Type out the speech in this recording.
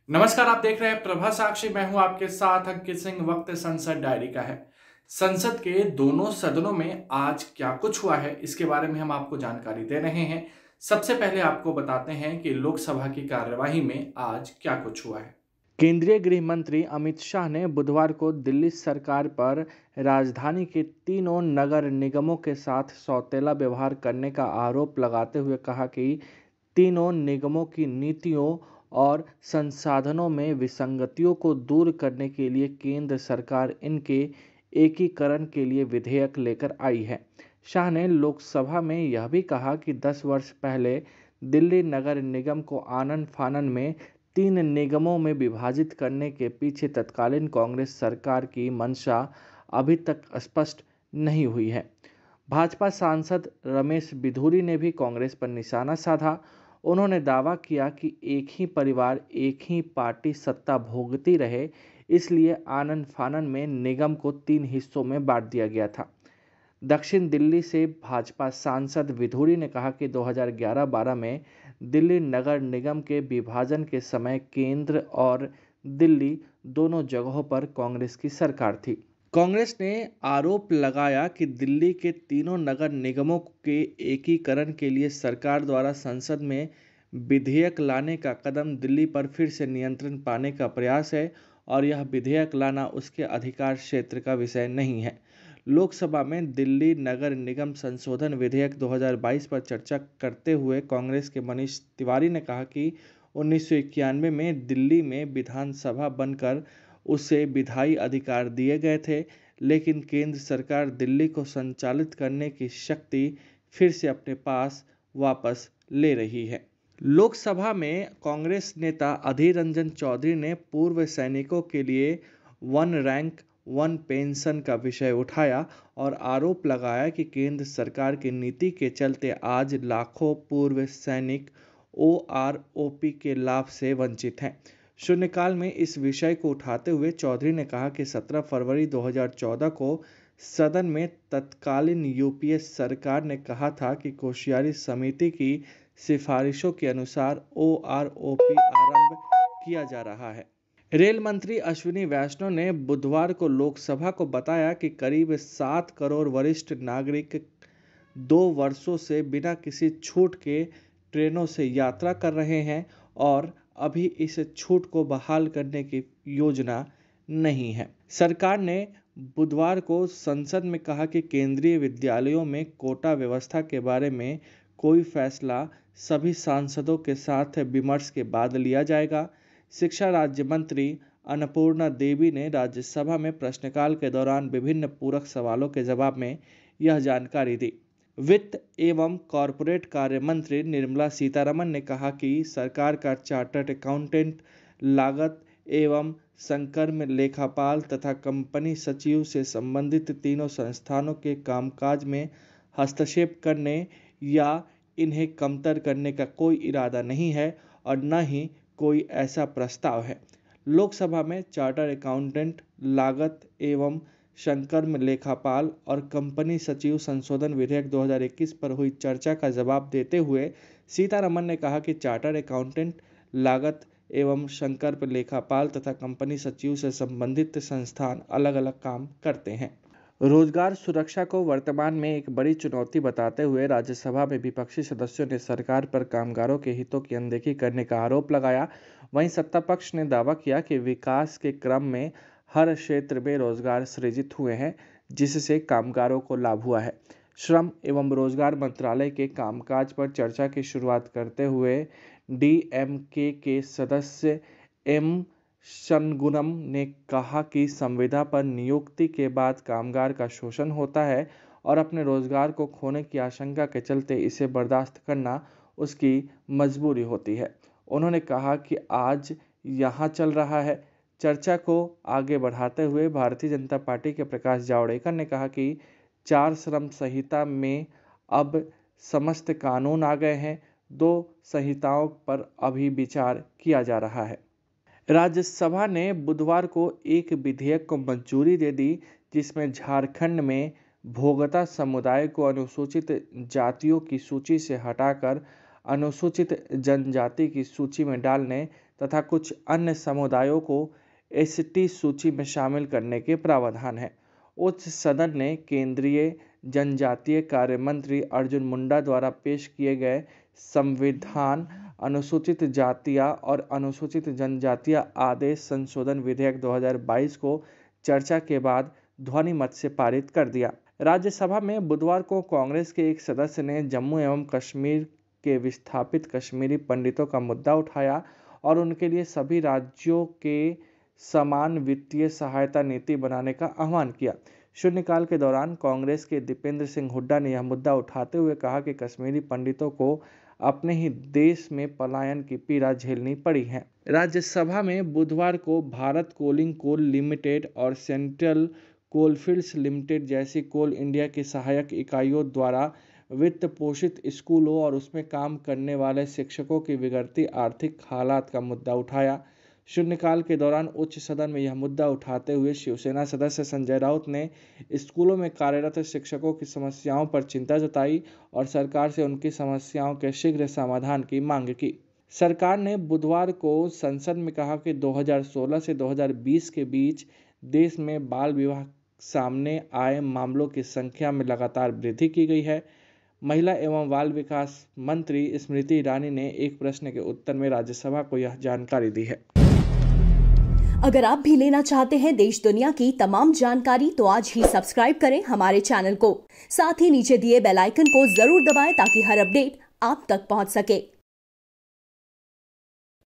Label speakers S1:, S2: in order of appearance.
S1: नमस्कार, आप देख रहे हैं प्रभा साक्षी। मैं हूं आपके साथ अंकित सिंह। वक्त संसद डायरी का है। संसद के दोनों सदनों में आज क्या कुछ हुआ है, इसके बारे में हम आपको जानकारी दे रहे हैं। सबसे पहले आपको बताते हैं कि लोकसभा की कार्यवाही में आज क्या कुछ हुआ है। केंद्रीय गृह मंत्री अमित शाह ने बुधवार को दिल्ली सरकार पर राजधानी के तीनों नगर निगमों के साथ सौतेला व्यवहार करने का आरोप लगाते हुए कहा कि तीनों निगमों की नीतियों और संसाधनों में विसंगतियों को दूर करने के लिए केंद्र सरकार इनके एकीकरण के लिए विधेयक लेकर आई है। शाह ने लोकसभा में यह भी कहा कि 10 वर्ष पहले दिल्ली नगर निगम को आनन फानन में 3 निगमों में विभाजित करने के पीछे तत्कालीन कांग्रेस सरकार की मंशा अभी तक स्पष्ट नहीं हुई है। भाजपा सांसद रमेश बिधूरी ने भी कांग्रेस पर निशाना साधा। उन्होंने दावा किया कि एक ही परिवार एक ही पार्टी सत्ता भोगती रहे, इसलिए आनन फानन में निगम को 3 हिस्सों में बांट दिया गया था। दक्षिण दिल्ली से भाजपा सांसद विधूरी ने कहा कि 2011-12 में दिल्ली नगर निगम के विभाजन के समय केंद्र और दिल्ली दोनों जगहों पर कांग्रेस की सरकार थी। कांग्रेस ने आरोप लगाया कि दिल्ली के तीनों नगर निगमों के एकीकरण के लिए सरकार द्वारा संसद में विधेयक लाने का कदम दिल्ली पर फिर से नियंत्रण पाने का प्रयास है और यह विधेयक लाना उसके अधिकार क्षेत्र का विषय नहीं है। लोकसभा में दिल्ली नगर निगम संशोधन विधेयक 2022 पर चर्चा करते हुए कांग्रेस के मनीष तिवारी ने कहा कि 1991 में दिल्ली में विधानसभा बनकर उसे विधायी अधिकार दिए गए थे, लेकिन केंद्र सरकार दिल्ली को संचालित करने की शक्ति फिर से अपने पास वापस ले रही है। लोकसभा में कांग्रेस नेता अधीर रंजन चौधरी ने पूर्व सैनिकों के लिए वन रैंक वन पेंशन का विषय उठाया और आरोप लगाया कि केंद्र सरकार की नीति के चलते आज लाखों पूर्व सैनिक ओआरओपी के लाभ से वंचित हैं। शून्यकाल में इस विषय को उठाते हुए चौधरी ने कहा कि 17 फरवरी 2014 को सदन में तत्कालीन यूपीए सरकार ने कहा था कि कोश्यारी समिति की सिफारिशों के अनुसार ओआरओपी आरंभ किया जा रहा है। रेल मंत्री अश्विनी वैष्णव ने बुधवार को लोकसभा को बताया कि करीब 7 करोड़ वरिष्ठ नागरिक 2 वर्षों से बिना किसी छूट के ट्रेनों से यात्रा कर रहे हैं और अभी इस छूट को बहाल करने की योजना नहीं है। सरकार ने बुधवार को संसद में कहा कि केंद्रीय विद्यालयों में कोटा व्यवस्था के बारे में कोई फैसला सभी सांसदों के साथ विमर्श के बाद लिया जाएगा। शिक्षा राज्य मंत्री अन्नपूर्णा देवी ने राज्यसभा में प्रश्नकाल के दौरान विभिन्न पूरक सवालों के जवाब में यह जानकारी दी। वित्त एवं कॉरपोरेट कार्य मंत्री निर्मला सीतारमण ने कहा कि सरकार का चार्टर्ड अकाउंटेंट, लागत एवं संकर्म लेखापाल तथा कंपनी सचिव से संबंधित तीनों संस्थानों के कामकाज में हस्तक्षेप करने या इन्हें कमतर करने का कोई इरादा नहीं है और न ही कोई ऐसा प्रस्ताव है। लोकसभा में चार्टर्ड अकाउंटेंट, लागत एवं संकर्म लेखापाल और कंपनी सचिव संशोधन विधेयक 2021 पर हुई चर्चा का जवाब देते हुए सीतारमण ने कहा कि चार्टर्ड अकाउंटेंट, लागत एवं संकर्म लेखापाल तथा कंपनी सचिव से संबंधित संस्थान अलग अलग काम करते हैं। रोजगार सुरक्षा को वर्तमान में एक बड़ी चुनौती बताते हुए राज्यसभा में विपक्षी सदस्यों ने सरकार पर कामगारों के हितों की अनदेखी करने का आरोप लगाया। वहीं सत्ता पक्ष ने दावा किया कि विकास के क्रम में हर क्षेत्र में रोजगार सृजित हुए हैं, जिससे कामगारों को लाभ हुआ है। श्रम एवं रोजगार मंत्रालय के कामकाज पर चर्चा की शुरुआत करते हुए डीएमके के सदस्य एम शनगुनम ने कहा कि संविदा पर नियुक्ति के बाद कामगार का शोषण होता है और अपने रोजगार को खोने की आशंका के चलते इसे बर्दाश्त करना उसकी मजबूरी होती है। उन्होंने कहा कि आज यहाँ चल रहा है। चर्चा को आगे बढ़ाते हुए भारतीय जनता पार्टी के प्रकाश जावड़ेकर ने कहा कि 4 श्रम संहिता में अब समस्त कानून आ गए हैं, 2 संहिताओं पर अभी विचार किया जा रहा है। राज्यसभा ने बुधवार को एक विधेयक को मंजूरी दे दी, जिसमें झारखंड में भोगता समुदाय को अनुसूचित जातियों की सूची से हटाकर अनुसूचित जनजाति की सूची में डालने,
S2: तथा कुछ अन्य समुदायों को एसटी सूची में शामिल करने के प्रावधान है। उच्च सदन ने केंद्रीय जनजातीय कार्य मंत्री अर्जुन मुंडा द्वारा पेश किए गए संविधान अनुसूचित जातियां और अनुसूचित जनजातियां आदेश संशोधन विधेयक 2022 को चर्चा के बाद ध्वनि मत से पारित कर दिया। राज्यसभा में बुधवार को कांग्रेस के एक सदस्य ने जम्मू एवं कश्मीर के विस्थापित कश्मीरी पंडितों का मुद्दा उठाया और उनके लिए सभी राज्यों के समान वित्तीय सहायता नीति बनाने का आह्वान किया। शून्यकाल के दौरान कांग्रेस के दीपेंद्र सिंह हुड्डा ने यह मुद्दा उठाते हुए कहा कि कश्मीरी पंडितों को अपने ही देश में पलायन की पीड़ा झेलनी पड़ी है। राज्यसभा में बुधवार को भारत कोलिंग कोल लिमिटेड और सेंट्रल कोलफील्ड्स लिमिटेड जैसी कोल इंडिया की सहायक इकाइयों द्वारा वित्त पोषित स्कूलों और उसमें काम करने वाले शिक्षकों की बिगड़ती आर्थिक हालात का मुद्दा उठाया। शून्यकाल के दौरान उच्च सदन में यह मुद्दा उठाते हुए शिवसेना सदस्य संजय राउत ने स्कूलों में कार्यरत शिक्षकों की समस्याओं पर चिंता जताई और सरकार से उनकी समस्याओं के शीघ्र समाधान की मांग की। सरकार ने बुधवार को संसद में कहा कि 2016 से 2020 के बीच देश में बाल विवाह सामने आए मामलों की संख्या में लगातार वृद्धि की गई है। महिला एवं बाल विकास मंत्री स्मृति ईरानी ने एक प्रश्न के उत्तर में राज्यसभा को यह जानकारी दी है।
S3: अगर आप भी लेना चाहते हैं देश दुनिया की तमाम जानकारी तो आज ही सब्सक्राइब करें हमारे चैनल को। साथ ही नीचे दिए बेल आइकन को जरूर दबाएं ताकि हर अपडेट आप तक पहुंच सके।